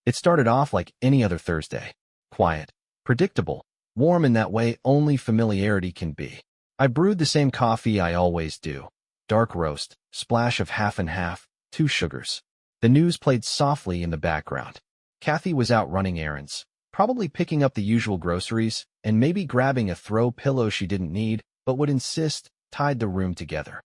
It started off like any other Thursday. Quiet, predictable, warm in that way only familiarity can be. I brewed the same coffee I always do. Dark roast, splash of half and half, 2 sugars. The news played softly in the background. Kathy was out running errands, probably picking up the usual groceries, and maybe grabbing a throw pillow she didn't need, but would insist, tied the room together.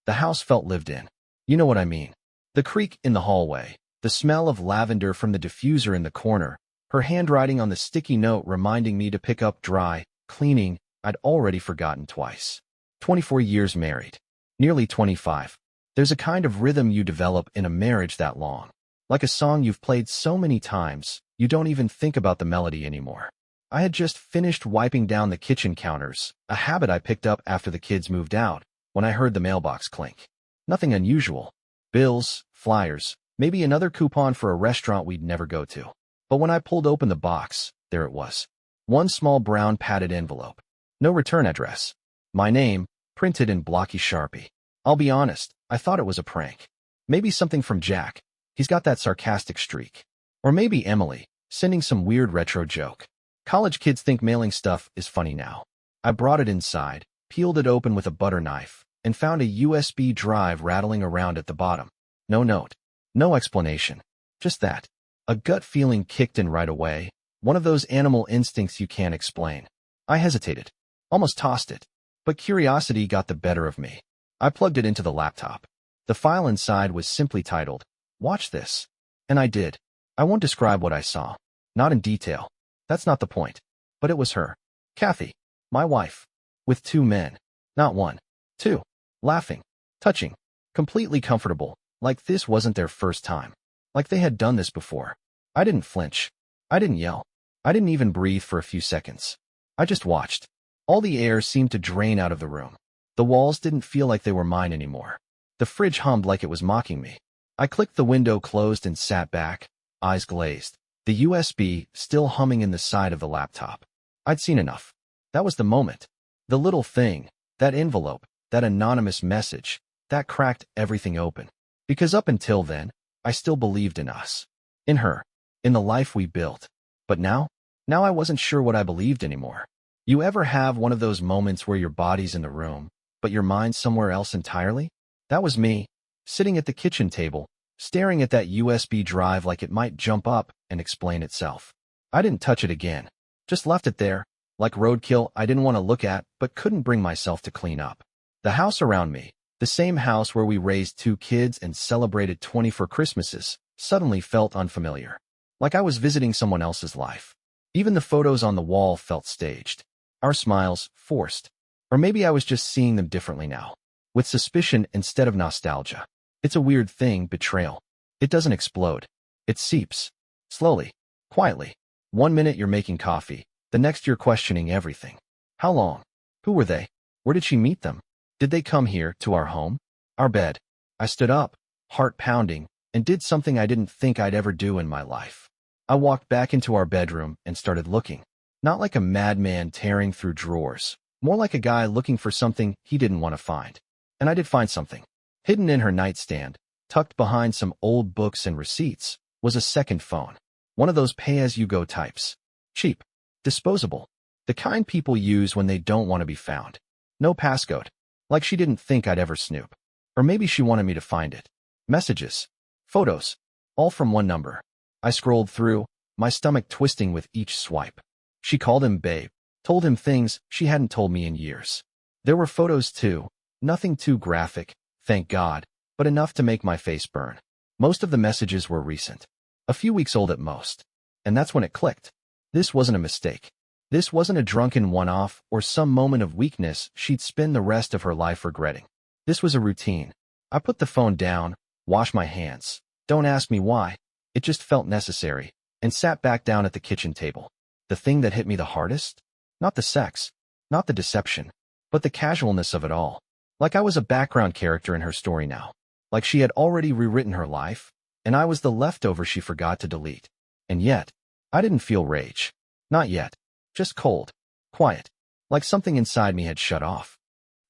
The house felt lived in. You know what I mean. The creak in the hallway, the smell of lavender from the diffuser in the corner, her handwriting on the sticky note reminding me to pick up dry, cleaning I'd already forgotten twice. 24 years married. Nearly 25. There's a kind of rhythm you develop in a marriage that long. Like a song you've played so many times, you don't even think about the melody anymore. I had just finished wiping down the kitchen counters, a habit I picked up after the kids moved out, when I heard the mailbox clink. Nothing unusual. Bills, flyers, maybe another coupon for a restaurant we'd never go to. But when I pulled open the box, there it was. One small brown padded envelope. No return address. My name, printed in blocky Sharpie. I'll be honest, I thought it was a prank. Maybe something from Jack. He's got that sarcastic streak. Or maybe Emily, sending some weird retro joke. College kids think mailing stuff is funny now. I brought it inside, peeled it open with a butter knife, and found a USB drive rattling around at the bottom. No note. No explanation. Just that. A gut feeling kicked in right away, one of those animal instincts you can't explain. I hesitated. Almost tossed it. But curiosity got the better of me. I plugged it into the laptop. The file inside was simply titled, "Watch This." And I did. I won't describe what I saw. Not in detail. That's not the point. But it was her. Kathy. My wife. With 2 men. Not 1. 2. Laughing. Touching. Completely comfortable. Like this wasn't their first time. Like they had done this before. I didn't flinch. I didn't yell. I didn't even breathe for a few seconds. I just watched. All the air seemed to drain out of the room. The walls didn't feel like they were mine anymore. The fridge hummed like it was mocking me. I clicked the window closed and sat back, eyes glazed, the USB still humming in the side of the laptop. I'd seen enough. That was the moment. The little thing, that envelope, that anonymous message, that cracked everything open. Because up until then, I still believed in us. In her. In the life we built. But now I wasn't sure what I believed anymore. You ever have one of those moments where your body's in the room, but your mind's somewhere else entirely? That was me, sitting at the kitchen table, staring at that USB drive like it might jump up and explain itself. I didn't touch it again. Just left it there, like roadkill I didn't want to look at but couldn't bring myself to clean up. The house around me, the same house where we raised 2 kids and celebrated 24 Christmases, suddenly felt unfamiliar. Like I was visiting someone else's life. Even the photos on the wall felt staged. Our smiles, forced. Or maybe I was just seeing them differently now. With suspicion instead of nostalgia. It's a weird thing, betrayal. It doesn't explode. It seeps. Slowly. Quietly. 1 minute you're making coffee. The next you're questioning everything. How long? Who were they? Where did she meet them? Did they come here, to our home? Our bed. I stood up, heart pounding, and did something I didn't think I'd ever do in my life. I walked back into our bedroom and started looking. Not like a madman tearing through drawers. More like a guy looking for something he didn't want to find. And I did find something. Hidden in her nightstand, tucked behind some old books and receipts, was a second phone. One of those pay-as-you-go types. Cheap. Disposable. The kind people use when they don't want to be found. No passcode. Like she didn't think I'd ever snoop. Or maybe she wanted me to find it. Messages. Photos. All from one number. I scrolled through, my stomach twisting with each swipe. She called him babe. Told him things she hadn't told me in years. There were photos too. Nothing too graphic, thank God, but enough to make my face burn. Most of the messages were recent. A few weeks old at most. And that's when it clicked. This wasn't a mistake. This wasn't a drunken one-off or some moment of weakness she'd spend the rest of her life regretting. This was a routine. I put the phone down, washed my hands. Don't ask me why. It just felt necessary. And sat back down at the kitchen table. The thing that hit me the hardest? Not the sex. Not the deception. But the casualness of it all. Like I was a background character in her story now. Like she had already rewritten her life, and I was the leftover she forgot to delete. And yet, I didn't feel rage. Not yet. Just cold. Quiet. Like something inside me had shut off.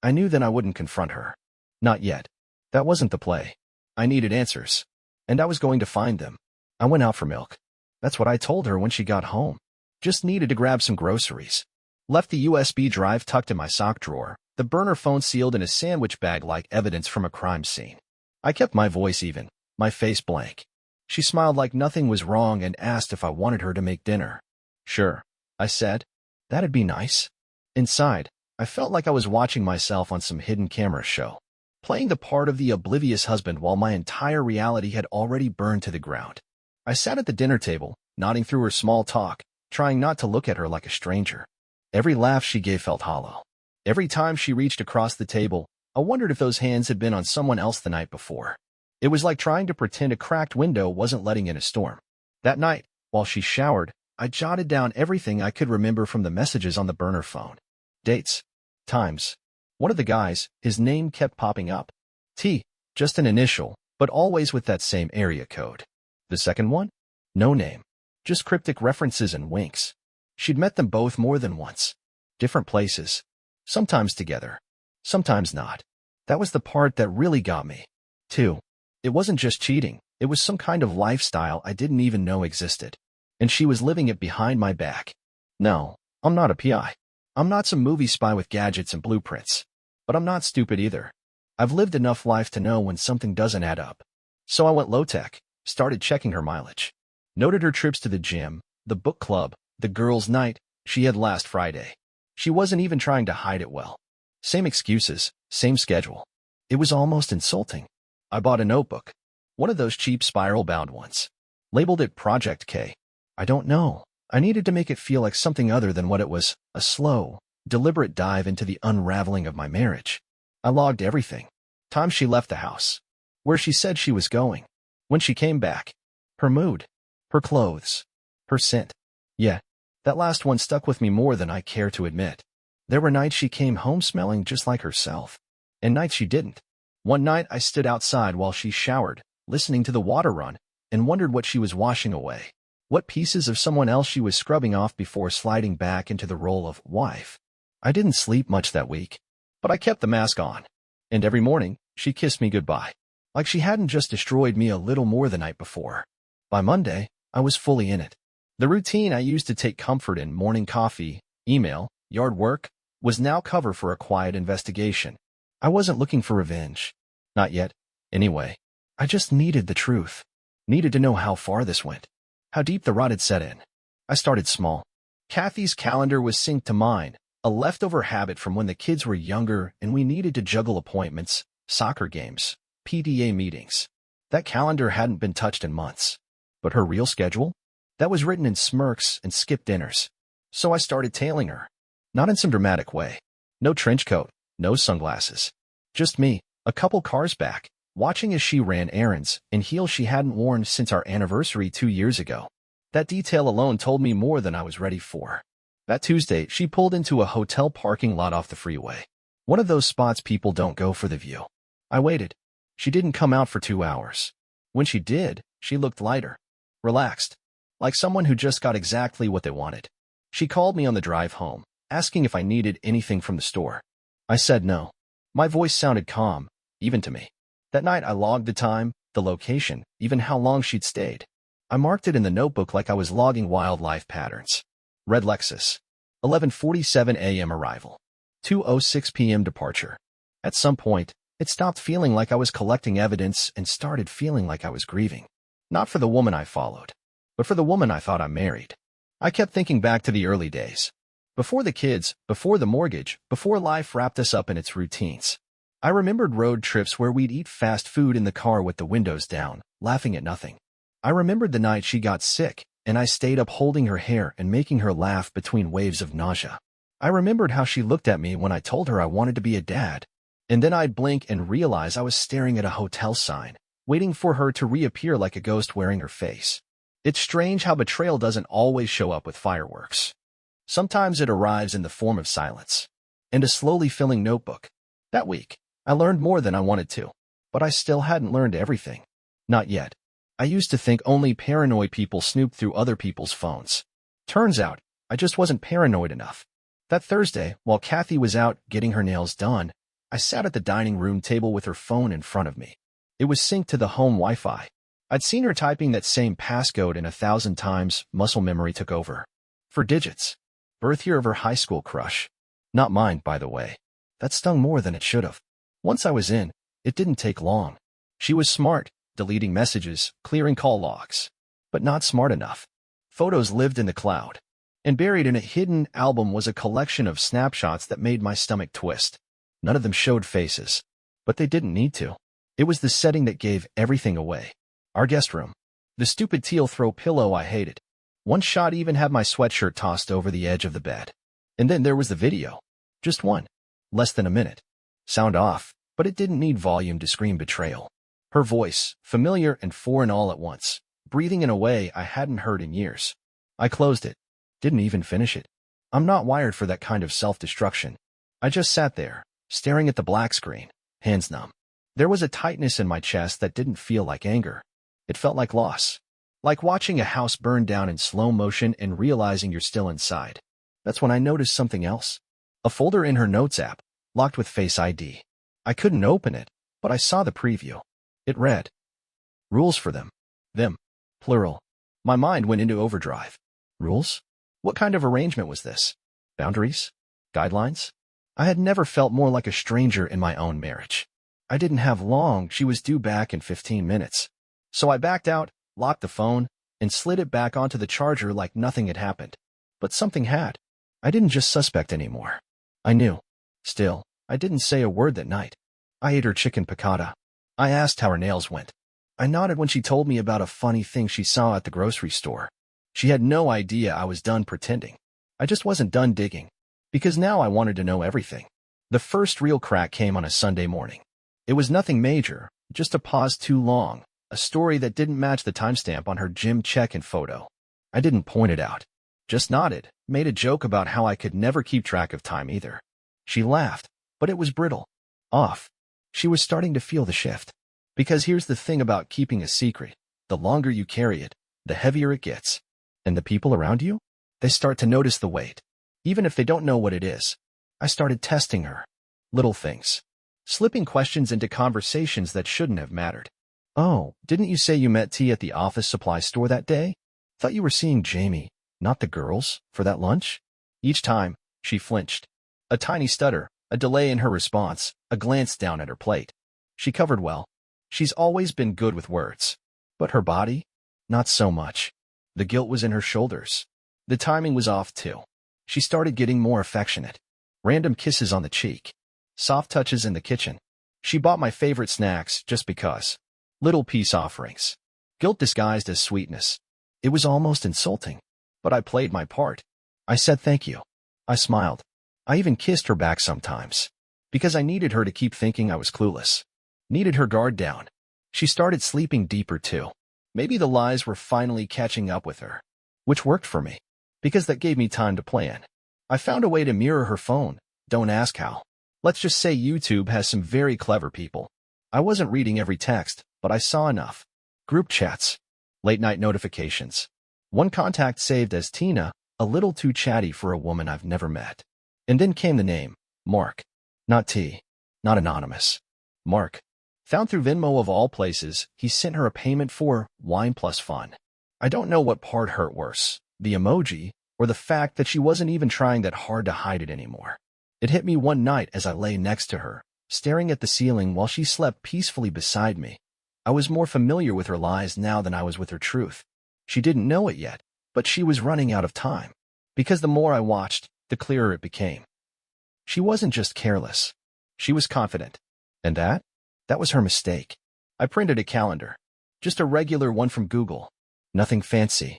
I knew then I wouldn't confront her. Not yet. That wasn't the play. I needed answers. And I was going to find them. I went out for milk. That's what I told her when she got home. Just needed to grab some groceries. Left the USB drive tucked in my sock drawer, the burner phone sealed in a sandwich bag like evidence from a crime scene. I kept my voice even, my face blank. She smiled like nothing was wrong and asked if I wanted her to make dinner. Sure, I said. That'd be nice. Inside, I felt like I was watching myself on some hidden camera show, playing the part of the oblivious husband while my entire reality had already burned to the ground. I sat at the dinner table, nodding through her small talk, trying not to look at her like a stranger. Every laugh she gave felt hollow. Every time she reached across the table, I wondered if those hands had been on someone else the night before. It was like trying to pretend a cracked window wasn't letting in a storm. That night, while she showered, I jotted down everything I could remember from the messages on the burner phone. Dates. Times. One of the guys, his name kept popping up. T, just an initial, but always with that same area code. The second one? No name. Just cryptic references and winks. She'd met them both more than once. Different places. Sometimes together. Sometimes not. That was the part that really got me. 2. It wasn't just cheating. It was some kind of lifestyle I didn't even know existed. And she was living it behind my back. No, I'm not a PI. I'm not some movie spy with gadgets and blueprints. But I'm not stupid either. I've lived enough life to know when something doesn't add up. So I went low-tech, started checking her mileage. Noted her trips to the gym, the book club, the girls' night she had last Friday. She wasn't even trying to hide it well. Same excuses, same schedule. It was almost insulting. I bought a notebook. One of those cheap spiral-bound ones. Labeled it Project K. I don't know. I needed to make it feel like something other than what it was, a slow, deliberate dive into the unraveling of my marriage. I logged everything. Time she left the house. Where she said she was going. When she came back. Her mood. Her clothes. Her scent. Yeah, that last one stuck with me more than I care to admit. There were nights she came home smelling just like herself. And nights she didn't. One night I stood outside while she showered, listening to the water run, and wondered what she was washing away. What pieces of someone else she was scrubbing off before sliding back into the role of wife. I didn't sleep much that week, but I kept the mask on. And every morning, she kissed me goodbye, like she hadn't just destroyed me a little more the night before. By Monday, I was fully in it. The routine I used to take comfort in, morning coffee, email, yard work, was now cover for a quiet investigation. I wasn't looking for revenge. Not yet, anyway. I just needed the truth. Needed to know how far this went. How deep the rot had set in. I started small. Kathy's calendar was synced to mine, a leftover habit from when the kids were younger and we needed to juggle appointments, soccer games, PTA meetings. That calendar hadn't been touched in months. But her real schedule? That was written in smirks and skipped dinners. So I started tailing her. Not in some dramatic way. No trench coat, no sunglasses. Just me, a couple cars back, watching as she ran errands in heels she hadn't worn since our anniversary 2 years ago. That detail alone told me more than I was ready for. That Tuesday, she pulled into a hotel parking lot off the freeway. One of those spots people don't go for the view. I waited. She didn't come out for 2 hours. When she did, she looked lighter. Relaxed. Like someone who just got exactly what they wanted. She called me on the drive home, asking if I needed anything from the store. I said no. My voice sounded calm, even to me. That night I logged the time, the location, even how long she'd stayed. I marked it in the notebook like I was logging wildlife patterns. Red Lexus. 11:47 a.m. arrival. 2:06 p.m. departure. At some point, it stopped feeling like I was collecting evidence and started feeling like I was grieving. Not for the woman I followed, but for the woman I thought I married. I kept thinking back to the early days. Before the kids, before the mortgage, before life wrapped us up in its routines. I remembered road trips where we'd eat fast food in the car with the windows down, laughing at nothing. I remembered the night she got sick, and I stayed up holding her hair and making her laugh between waves of nausea. I remembered how she looked at me when I told her I wanted to be a dad. And then I'd blink and realize I was staring at a hotel sign, waiting for her to reappear like a ghost wearing her face. It's strange how betrayal doesn't always show up with fireworks. Sometimes it arrives in the form of silence. And a slowly filling notebook. That week, I learned more than I wanted to. But I still hadn't learned everything. Not yet. I used to think only paranoid people snooped through other people's phones. Turns out, I just wasn't paranoid enough. That Thursday, while Kathy was out getting her nails done, I sat at the dining room table with her phone in front of me. It was synced to the home Wi-Fi. I'd seen her typing that same passcode, and 1,000 times muscle memory took over. For digits. Birth year of her high school crush. Not mine, by the way. That stung more than it should have. Once I was in, it didn't take long. She was smart, deleting messages, clearing call logs. But not smart enough. Photos lived in the cloud. And buried in a hidden album was a collection of snapshots that made my stomach twist. None of them showed faces. But they didn't need to. It was the setting that gave everything away. Our guest room. The stupid teal throw pillow I hated. One shot even had my sweatshirt tossed over the edge of the bed. And then there was the video. Just one. Less than a minute. Sound off, but it didn't need volume to scream betrayal. Her voice, familiar and foreign all at once, breathing in a way I hadn't heard in years. I closed it. Didn't even finish it. I'm not wired for that kind of self-destruction. I just sat there, staring at the black screen, hands numb. There was a tightness in my chest that didn't feel like anger. It felt like loss. Like watching a house burn down in slow motion and realizing you're still inside. That's when I noticed something else. A folder in her notes app, locked with Face ID. I couldn't open it, but I saw the preview. It read, "Rules for them. Them. Plural." My mind went into overdrive. Rules? What kind of arrangement was this? Boundaries? Guidelines? I had never felt more like a stranger in my own marriage. I didn't have long. She was due back in 15 minutes. So I backed out, locked the phone, and slid it back onto the charger like nothing had happened. But something had. I didn't just suspect anymore. I knew. Still, I didn't say a word that night. I ate her chicken piccata. I asked how her nails went. I nodded when she told me about a funny thing she saw at the grocery store. She had no idea I was done pretending. I just wasn't done digging. Because now I wanted to know everything. The first real crack came on a Sunday morning. It was nothing major, just a pause too long. A story that didn't match the timestamp on her gym check-in photo. I didn't point it out. Just nodded, made a joke about how I could never keep track of time either. She laughed, but it was brittle. Off. She was starting to feel the shift. Because here's the thing about keeping a secret. The longer you carry it, the heavier it gets. And the people around you? They start to notice the weight. Even if they don't know what it is. I started testing her. Little things. Slipping questions into conversations that shouldn't have mattered. "Oh, didn't you say you met T at the office supply store that day? Thought you were seeing Jamie, not the girls, for that lunch?" Each time, she flinched. A tiny stutter, a delay in her response, a glance down at her plate. She covered well. She's always been good with words. But her body? Not so much. The guilt was in her shoulders. The timing was off too. She started getting more affectionate. Random kisses on the cheek. Soft touches in the kitchen. She bought my favorite snacks just because. Little peace offerings. Guilt disguised as sweetness. It was almost insulting. But I played my part. I said thank you. I smiled. I even kissed her back sometimes. Because I needed her to keep thinking I was clueless. Needed her guard down. She started sleeping deeper too. Maybe the lies were finally catching up with her. Which worked for me. Because that gave me time to plan. I found a way to mirror her phone. Don't ask how. Let's just say YouTube has some very clever people. I wasn't reading every text, but I saw enough. Group chats. Late-night notifications. One contact saved as Tina, a little too chatty for a woman I've never met. And then came the name, Mark. Not T. Not anonymous. Mark. Found through Venmo of all places, he sent her a payment for wine plus fun. I don't know what part hurt worse, the emoji, or the fact that she wasn't even trying that hard to hide it anymore. It hit me one night as I lay next to her, staring at the ceiling while she slept peacefully beside me. I was more familiar with her lies now than I was with her truth. She didn't know it yet, but she was running out of time. Because the more I watched, the clearer it became. She wasn't just careless. She was confident. And that was her mistake. I printed a calendar. Just a regular one from Google. Nothing fancy.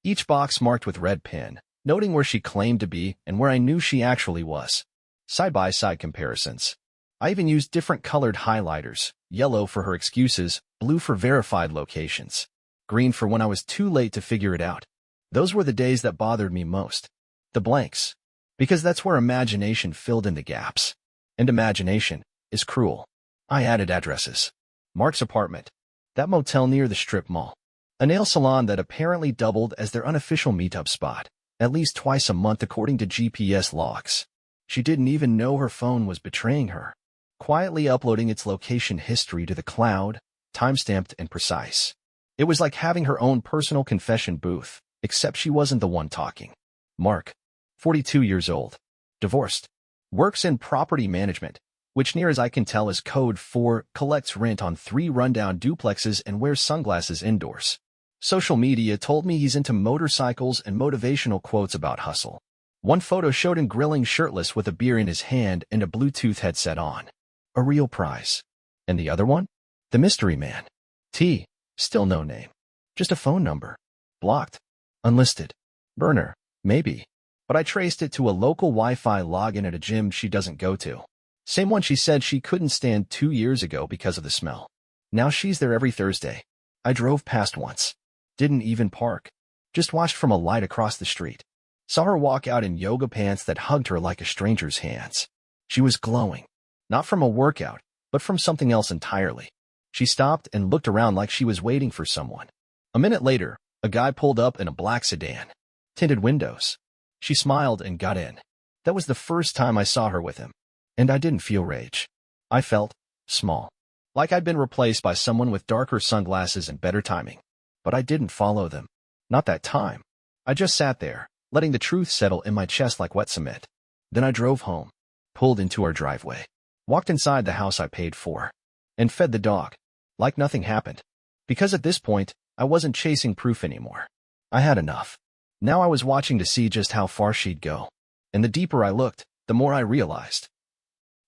Each box marked with red pen, noting where she claimed to be and where I knew she actually was. Side-by-side comparisons. I even used different colored highlighters, yellow for her excuses, blue for verified locations, green for when I was too late to figure it out. Those were the days that bothered me most. The blanks. Because that's where imagination filled in the gaps. And imagination is cruel. I added addresses. Mark's apartment. That motel near the strip mall. A nail salon that apparently doubled as their unofficial meetup spot, at least twice a month according to GPS logs. She didn't even know her phone was betraying her. Quietly uploading its location history to the cloud, timestamped and precise. It was like having her own personal confession booth, except she wasn't the one talking. Mark, 42 years old, divorced, works in property management, which near as I can tell is code for collects rent on 3 rundown duplexes and wears sunglasses indoors. Social media told me he's into motorcycles and motivational quotes about hustle. One photo showed him grilling shirtless with a beer in his hand and a Bluetooth headset on. A real prize. And the other one? The mystery man. T. Still no name. Just a phone number. Blocked. Unlisted. Burner. Maybe. But I traced it to a local Wi-Fi login at a gym she doesn't go to. Same one she said she couldn't stand 2 years ago because of the smell. Now she's there every Thursday. I drove past once. Didn't even park. Just watched from a light across the street. Saw her walk out in yoga pants that hugged her like a stranger's hands. She was glowing. Not from a workout, but from something else entirely. She stopped and looked around like she was waiting for someone. A minute later, a guy pulled up in a black sedan. Tinted windows. She smiled and got in. That was the first time I saw her with him. And I didn't feel rage. I felt small. Like I'd been replaced by someone with darker sunglasses and better timing. But I didn't follow them. Not that time. I just sat there, letting the truth settle in my chest like wet cement. Then I drove home, pulled into our driveway, walked inside the house I paid for, and fed the dog. Like nothing happened. Because at this point, I wasn't chasing proof anymore. I had enough. Now I was watching to see just how far she'd go. And the deeper I looked, the more I realized.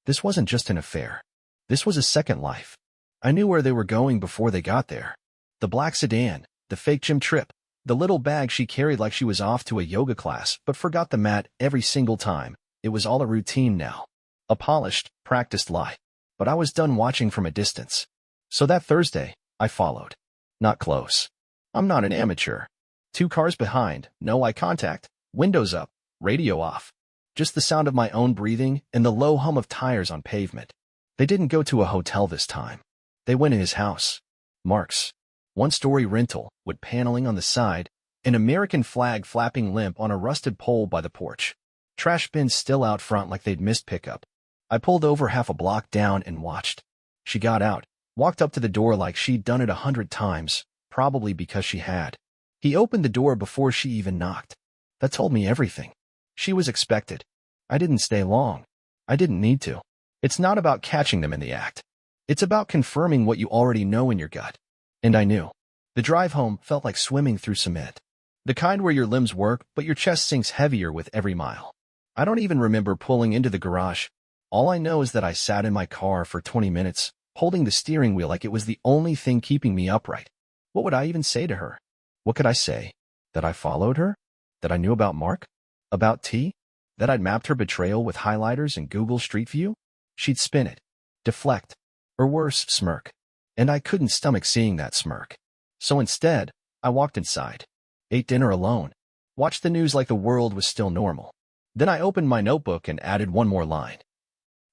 This wasn't just an affair. This was a second life. I knew where they were going before they got there. The black sedan, the fake gym trip, the little bag she carried like she was off to a yoga class but forgot the mat every single time. It was all a routine now. A polished, practiced lie. But I was done watching from a distance. So that Thursday, I followed. Not close. I'm not an amateur. 2 cars behind, no eye contact, windows up, radio off. Just the sound of my own breathing and the low hum of tires on pavement. They didn't go to a hotel this time. They went in his house. Mark's. 1-story rental, with paneling on the side, an American flag flapping limp on a rusted pole by the porch. Trash bins still out front like they'd missed pickup. I pulled over half a block down and watched. She got out, walked up to the door like she'd done it 100 times, probably because she had. He opened the door before she even knocked. That told me everything. She was expected. I didn't stay long. I didn't need to. It's not about catching them in the act. It's about confirming what you already know in your gut. And I knew. The drive home felt like swimming through cement. The kind where your limbs work, but your chest sinks heavier with every mile. I don't even remember pulling into the garage. All I know is that I sat in my car for 20 minutes, holding the steering wheel like it was the only thing keeping me upright. What would I even say to her? What could I say? That I followed her? That I knew about Mark? About T? That I'd mapped her betrayal with highlighters in Google Street View? She'd spin it, deflect, or worse, smirk. And I couldn't stomach seeing that smirk. So instead, I walked inside, ate dinner alone, watched the news like the world was still normal. Then I opened my notebook and added one more line.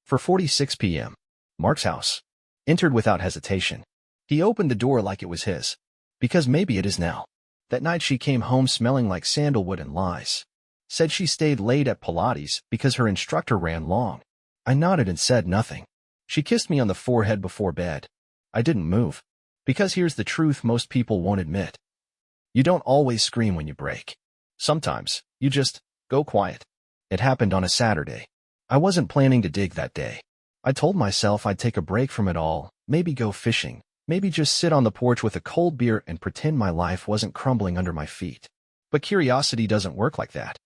4:46 p.m. Mark's house. Entered without hesitation. He opened the door like it was his. Because maybe it is now. That night she came home smelling like sandalwood and lies. Said she stayed late at Pilates because her instructor ran long. I nodded and said nothing. She kissed me on the forehead before bed. I didn't move. Because here's the truth most people won't admit. You don't always scream when you break. Sometimes, you just go quiet. It happened on a Saturday. I wasn't planning to dig that day. I told myself I'd take a break from it all, maybe go fishing, maybe just sit on the porch with a cold beer and pretend my life wasn't crumbling under my feet. But curiosity doesn't work like that.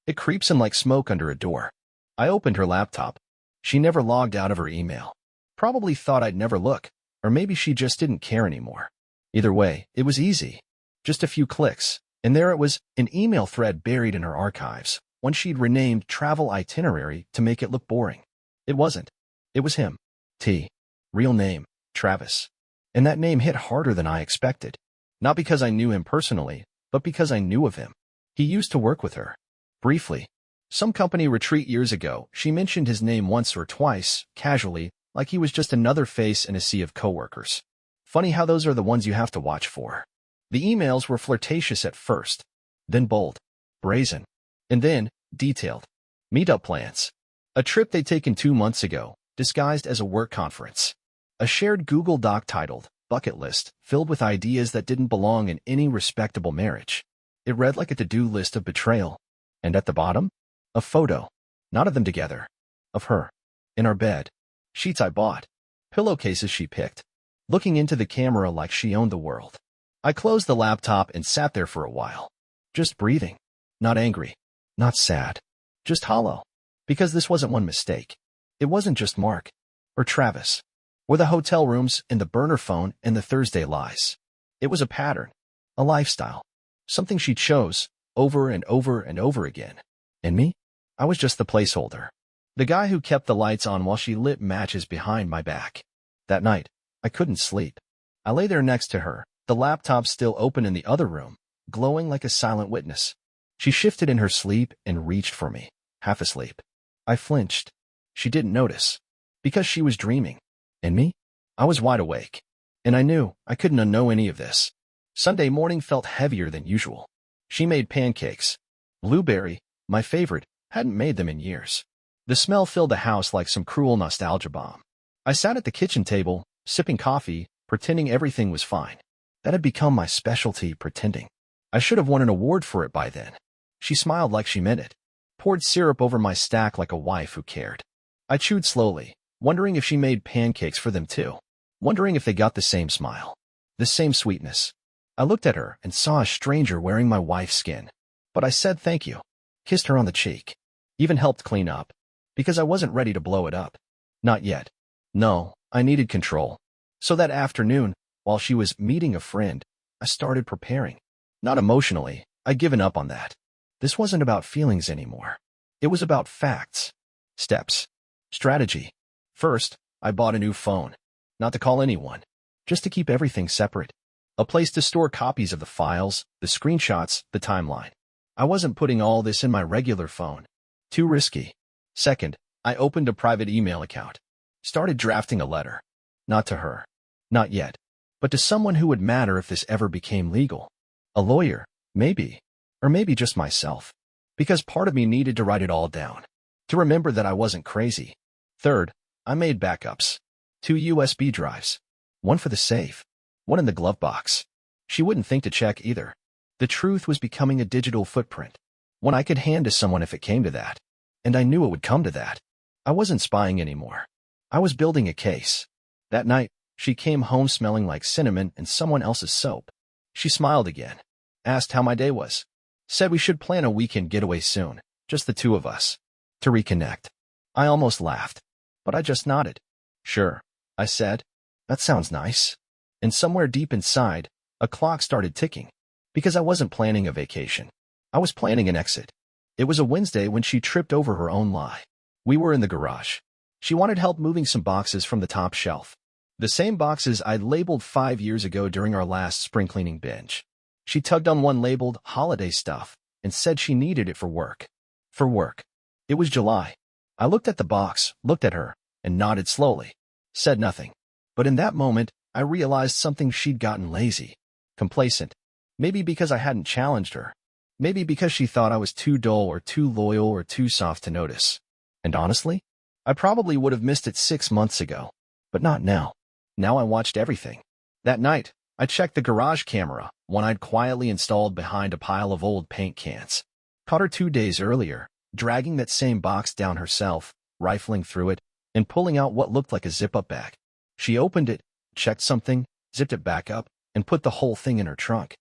It creeps in like smoke under a door. I opened her laptop. She never logged out of her email. Probably thought I'd never look, or maybe she just didn't care anymore. Either way, it was easy. Just a few clicks, and there it was, an email thread buried in her archives, one she'd renamed Travel Itinerary to make it look boring. It wasn't. It was him. T. Real name, Travis. And that name hit harder than I expected. Not because I knew him personally, but because I knew of him. He used to work with her. Briefly. Some company retreat years ago, she mentioned his name once or twice, casually, like he was just another face in a sea of coworkers. Funny how those are the ones you have to watch for. The emails were flirtatious at first, then bold, brazen, and then detailed. Meetup plans. A trip they'd taken 2 months ago, disguised as a work conference. A shared Google Doc titled, bucket list filled with ideas that didn't belong in any respectable marriage. It read like a to-do list of betrayal. And at the bottom, a photo, not of them together, of her, in our bed, sheets I bought, pillowcases she picked, looking into the camera like she owned the world. I closed the laptop and sat there for a while, just breathing, not angry, not sad, just hollow, because this wasn't one mistake. It wasn't just Mark, or Travis, or the hotel rooms and the burner phone and the Thursday lies. It was a pattern, a lifestyle, something she chose over and over and over again. And me? I was just the placeholder. The guy who kept the lights on while she lit matches behind my back. That night, I couldn't sleep. I lay there next to her, the laptop still open in the other room, glowing like a silent witness. She shifted in her sleep and reached for me, half asleep. I flinched. She didn't notice, because she was dreaming. And me? I was wide awake. And I knew I couldn't unknow any of this. Sunday morning felt heavier than usual. She made pancakes. Blueberry, my favorite, hadn't made them in years. The smell filled the house like some cruel nostalgia bomb. I sat at the kitchen table, sipping coffee, pretending everything was fine. That had become my specialty, pretending. I should have won an award for it by then. She smiled like she meant it, poured syrup over my stack like a wife who cared. I chewed slowly, wondering if she made pancakes for them too, wondering if they got the same smile, the same sweetness. I looked at her and saw a stranger wearing my wife's skin. But I said thank you, kissed her on the cheek, even helped clean up, because I wasn't ready to blow it up. Not yet. No, I needed control. So that afternoon, while she was meeting a friend, I started preparing. Not emotionally, I'd given up on that. This wasn't about feelings anymore. It was about facts, steps, strategy. First, I bought a new phone. Not to call anyone, just to keep everything separate. A place to store copies of the files, the screenshots, the timeline. I wasn't putting all this in my regular phone. Too risky. Second, I opened a private email account. Started drafting a letter. Not to her. Not yet. But to someone who would matter if this ever became legal. A lawyer, maybe. Or maybe just myself. Because part of me needed to write it all down. To remember that I wasn't crazy. Third, I made backups. 2 USB drives. One for the safe. One in the glove box. She wouldn't think to check either. The truth was becoming a digital footprint. One I could hand to someone if it came to that. And I knew it would come to that. I wasn't spying anymore. I was building a case. That night, she came home smelling like cinnamon and someone else's soap. She smiled again. Asked how my day was. Said we should plan a weekend getaway soon, just the two of us. To reconnect. I almost laughed. But I just nodded. Sure, I said. That sounds nice. And somewhere deep inside, a clock started ticking. Because I wasn't planning a vacation. I was planning an exit. It was a Wednesday when she tripped over her own lie. We were in the garage. She wanted help moving some boxes from the top shelf. The same boxes I'd labeled 5 years ago during our last spring cleaning binge. She tugged on one labeled holiday stuff and said she needed it for work. For work. It was July. I looked at the box, looked at her, and nodded slowly. Said nothing. But in that moment, I realized something she'd gotten lazy. Complacent. Maybe because I hadn't challenged her. Maybe because she thought I was too dull or too loyal or too soft to notice. And honestly, I probably would have missed it 6 months ago. But not now. Now I watched everything. That night, I checked the garage camera, one I'd quietly installed behind a pile of old paint cans. Caught her 2 days earlier, dragging that same box down herself, rifling through it, and pulling out what looked like a zip-up bag. She opened it, checked something, zipped it back up, and put the whole thing in her trunk.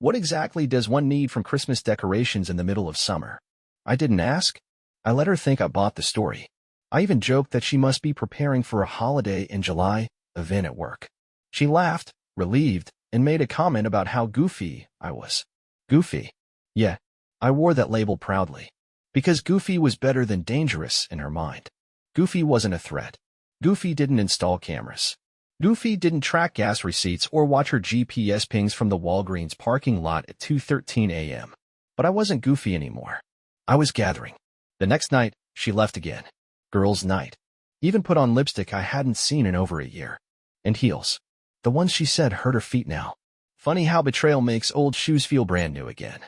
What exactly does one need from Christmas decorations in the middle of summer? I didn't ask. I let her think I bought the story. I even joked that she must be preparing for a holiday in July event at work. She laughed, relieved, and made a comment about how goofy I was. Goofy? Yeah, I wore that label proudly. Because goofy was better than dangerous in her mind. Goofy wasn't a threat. Goofy didn't install cameras. Goofy didn't track gas receipts or watch her GPS pings from the Walgreens parking lot at 2:13 a.m. But I wasn't goofy anymore. I was gathering. The next night, she left again. Girls' night. Even put on lipstick I hadn't seen in over a year. And heels. The ones she said hurt her feet now. Funny how betrayal makes old shoes feel brand new again.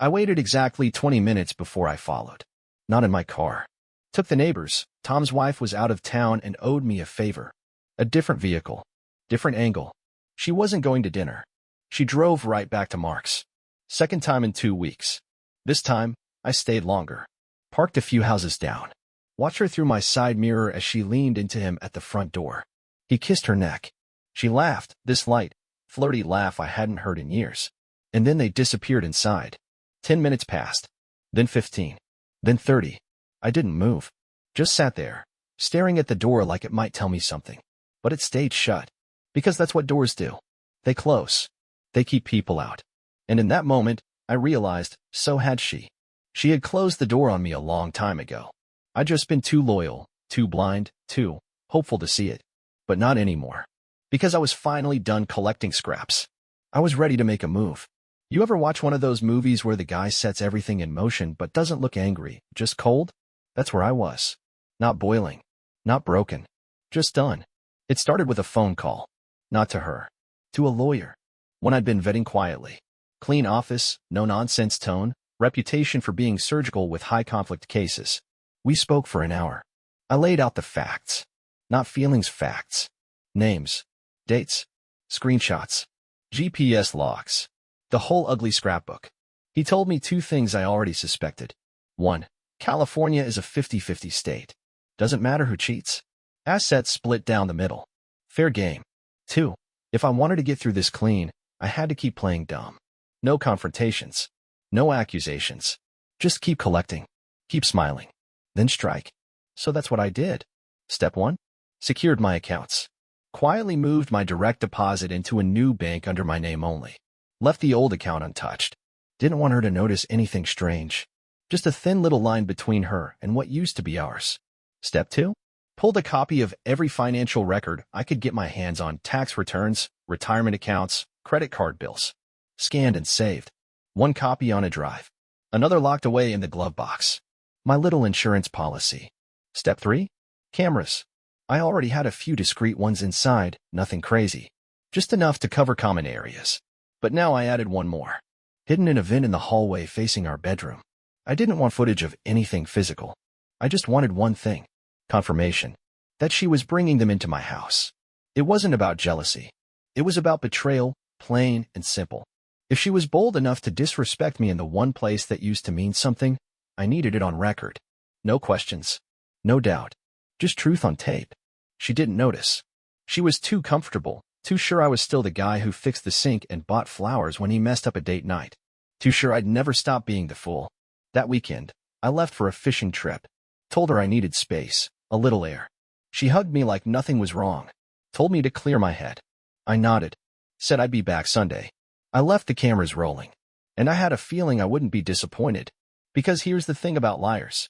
I waited exactly 20 minutes before I followed. Not in my car. Took the neighbors. Tom's wife was out of town and owed me a favor. A different vehicle. Different angle. She wasn't going to dinner. She drove right back to Mark's. Second time in 2 weeks. This time, I stayed longer. Parked a few houses down. Watched her through my side mirror as she leaned into him at the front door. He kissed her neck. She laughed, this light, flirty laugh I hadn't heard in years. And then they disappeared inside. 10 minutes passed. Then 15. Then 30. I didn't move. Just sat there, staring at the door like it might tell me something. But it stayed shut. Because that's what doors do. They close. They keep people out. And in that moment, I realized, so had she. She had closed the door on me a long time ago. I'd just been too loyal, too blind, too hopeful to see it. But not anymore. Because I was finally done collecting scraps. I was ready to make a move. You ever watch one of those movies where the guy sets everything in motion but doesn't look angry, just cold? That's where I was. Not boiling. Not broken. Just done. It started with a phone call. Not to her. To a lawyer. One I'd been vetting quietly. Clean office, no-nonsense tone, reputation for being surgical with high-conflict cases. We spoke for an hour. I laid out the facts. Not feelings, facts. Names. Dates. Screenshots. GPS logs. The whole ugly scrapbook. He told me 2 things I already suspected. 1. California is a 50-50 state. Doesn't matter who cheats. Assets split down the middle. Fair game. 2. If I wanted to get through this clean, I had to keep playing dumb. No confrontations. No accusations. Just keep collecting. Keep smiling. Then strike. So that's what I did. Step 1. Secured my accounts. Quietly moved my direct deposit into a new bank under my name only. Left the old account untouched. Didn't want her to notice anything strange. Just a thin little line between her and what used to be ours. Step 2. Pulled a copy of every financial record I could get my hands on: tax returns, retirement accounts, credit card bills. Scanned and saved. 1 copy on a drive. Another locked away in the glove box. My little insurance policy. Step 3. Cameras. I already had a few discreet ones inside, nothing crazy. Just enough to cover common areas. But now I added 1 more. Hidden in a vent in the hallway facing our bedroom. I didn't want footage of anything physical. I just wanted one thing. Confirmation. That she was bringing them into my house. It wasn't about jealousy. It was about betrayal, plain and simple. If she was bold enough to disrespect me in the one place that used to mean something, I needed it on record. No questions. No doubt. Just truth on tape. She didn't notice. She was too comfortable, too sure I was still the guy who fixed the sink and bought flowers when he messed up a date night. Too sure I'd never stop being the fool. That weekend, I left for a fishing trip. Told her I needed space, a little air. She hugged me like nothing was wrong. Told me to clear my head. I nodded. Said I'd be back Sunday. I left the cameras rolling. And I had a feeling I wouldn't be disappointed. Because here's the thing about liars.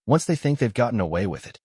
Once they think they've gotten away with it,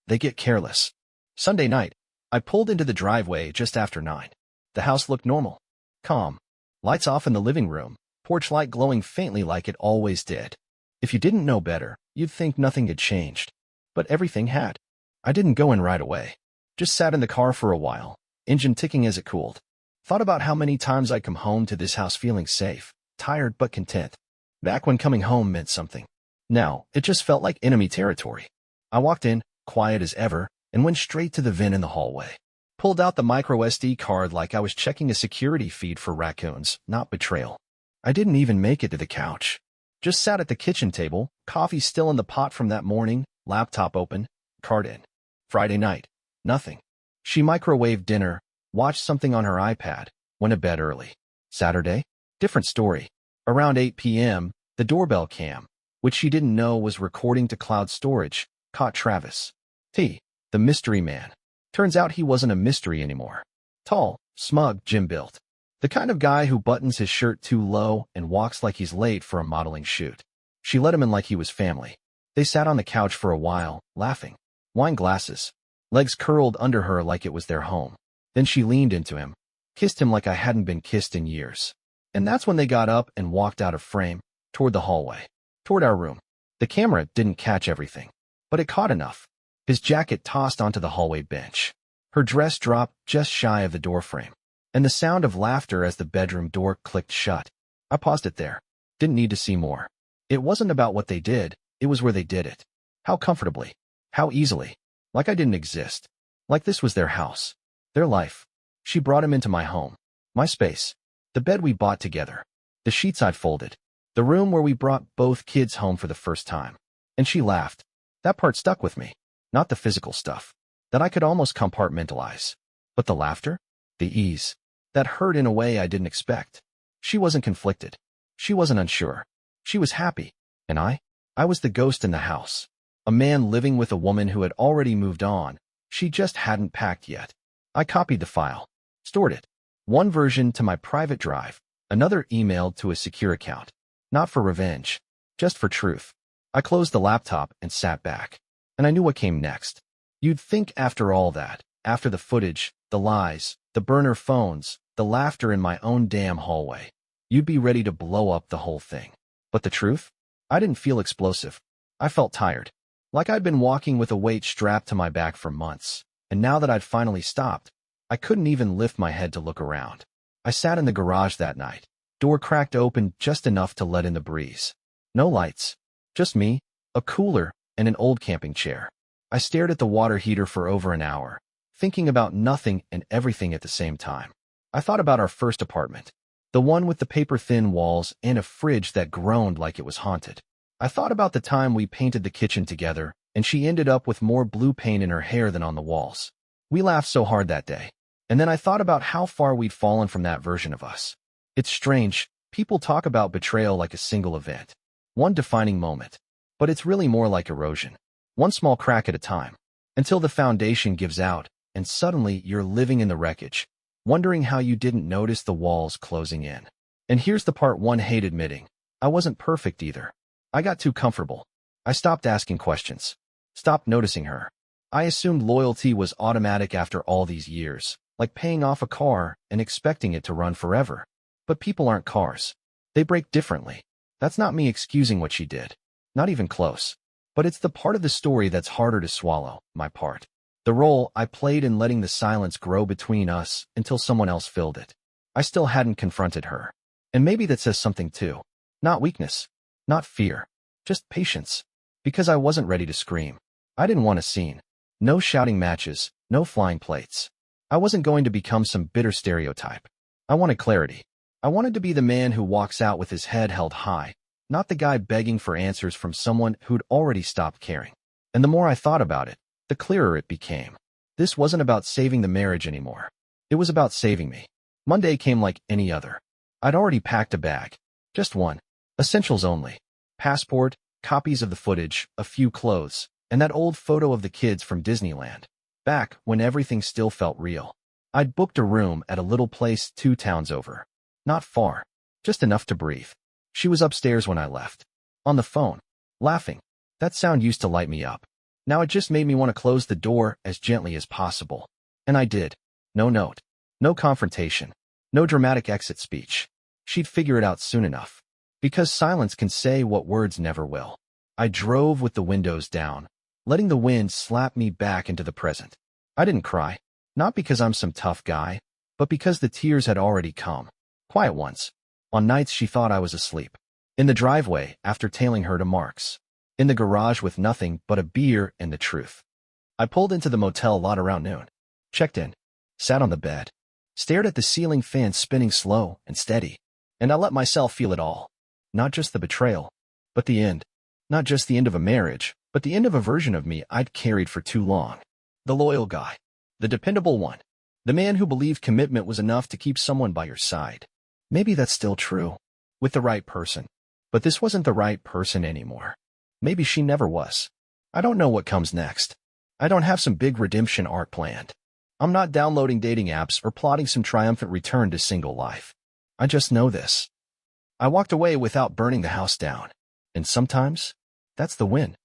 they get careless. Sunday night, I pulled into the driveway just after 9. The house looked normal. Calm. Lights off in the living room, porch light glowing faintly like it always did. If you didn't know better, you'd think nothing had changed. But everything had. I didn't go in right away. Just sat in the car for a while, engine ticking as it cooled. Thought about how many times I'd come home to this house feeling safe, tired but content. Back when coming home meant something. Now, it just felt like enemy territory. I walked in, quiet as ever, and went straight to the vent in the hallway. Pulled out the micro SD card like I was checking a security feed for raccoons, not betrayal. I didn't even make it to the couch. Just sat at the kitchen table, coffee still in the pot from that morning, laptop open, card in. Friday night. Nothing. She microwaved dinner, watched something on her iPad, went to bed early. Saturday? Different story. Around 8 p.m., the doorbell cam, which she didn't know was recording to cloud storage, caught Travis. The mystery man. Turns out he wasn't a mystery anymore. Tall, smug, gym-built. The kind of guy who buttons his shirt too low and walks like he's late for a modeling shoot. She let him in like he was family. They sat on the couch for a while, laughing. Wine glasses. Legs curled under her like it was their home. Then she leaned into him. Kissed him like I hadn't been kissed in years. And that's when they got up and walked out of frame, toward the hallway. Toward our room. The camera didn't catch everything. But it caught enough. His jacket tossed onto the hallway bench. Her dress dropped just shy of the doorframe. And the sound of laughter as the bedroom door clicked shut. I paused it there. Didn't need to see more. It wasn't about what they did, it was where they did it. How comfortably. How easily. Like I didn't exist. Like this was their house. Their life. She brought him into my home, my space, the bed we bought together, the sheets I'd folded, the room where we brought both kids home for the first time. And she laughed. That part stuck with me, not the physical stuff that I could almost compartmentalize, but the laughter, the ease, that hurt in a way I didn't expect. She wasn't conflicted. She wasn't unsure. She was happy. And I was the ghost in the house, a man living with a woman who had already moved on. She just hadn't packed yet. I copied the file, stored it, one version to my private drive, another emailed to a secure account. Not for revenge, just for truth. I closed the laptop and sat back, and I knew what came next. You'd think after all that, after the footage, the lies, the burner phones, the laughter in my own damn hallway, you'd be ready to blow up the whole thing. But the truth? I didn't feel explosive. I felt tired. Like I'd been walking with a weight strapped to my back for months, and now that I'd finally stopped, I couldn't even lift my head to look around. I sat in the garage that night, door cracked open just enough to let in the breeze. No lights, just me, a cooler, and an old camping chair. I stared at the water heater for over an hour, thinking about nothing and everything at the same time. I thought about our first apartment, the one with the paper-thin walls and a fridge that groaned like it was haunted. I thought about the time we painted the kitchen together, and she ended up with more blue paint in her hair than on the walls. We laughed so hard that day. And then I thought about how far we'd fallen from that version of us. It's strange, people talk about betrayal like a single event, one defining moment, but it's really more like erosion, one small crack at a time, until the foundation gives out, and suddenly you're living in the wreckage, wondering how you didn't notice the walls closing in. And here's the part one hate admitting. I wasn't perfect either. I got too comfortable. I stopped asking questions, stopped noticing her. I assumed loyalty was automatic after all these years, like paying off a car and expecting it to run forever. But people aren't cars. They break differently. That's not me excusing what she did. Not even close. But it's the part of the story that's harder to swallow, my part. The role I played in letting the silence grow between us until someone else filled it. I still hadn't confronted her. And maybe that says something too. Not weakness. Not fear. Just patience. Because I wasn't ready to scream. I didn't want a scene. No shouting matches. No flying plates. I wasn't going to become some bitter stereotype. I wanted clarity. I wanted to be the man who walks out with his head held high, not the guy begging for answers from someone who'd already stopped caring. And the more I thought about it, the clearer it became. This wasn't about saving the marriage anymore. It was about saving me. Monday came like any other. I'd already packed a bag. Just one. Essentials only. Passport, copies of the footage, a few clothes, and that old photo of the kids from Disneyland. Back when everything still felt real. I'd booked a room at a little place 2 towns over. Not far. Just enough to breathe. She was upstairs when I left. On the phone. Laughing. That sound used to light me up. Now it just made me want to close the door as gently as possible. And I did. No note. No confrontation. No dramatic exit speech. She'd figure it out soon enough. Because silence can say what words never will. I drove with the windows down, letting the wind slap me back into the present. I didn't cry. Not because I'm some tough guy, but because the tears had already come. Quiet ones. On nights she thought I was asleep. In the driveway after tailing her to Mark's. In the garage with nothing but a beer and the truth. I pulled into the motel lot around noon. Checked in. Sat on the bed. Stared at the ceiling fan spinning slow and steady. And I let myself feel it all. Not just the betrayal, but the end. Not just the end of a marriage, but the end of a version of me I'd carried for too long. The loyal guy. The dependable one. The man who believed commitment was enough to keep someone by your side. Maybe that's still true. With the right person. But this wasn't the right person anymore. Maybe she never was. I don't know what comes next. I don't have some big redemption arc planned. I'm not downloading dating apps or plotting some triumphant return to single life. I just know this. I walked away without burning the house down. And sometimes, that's the win.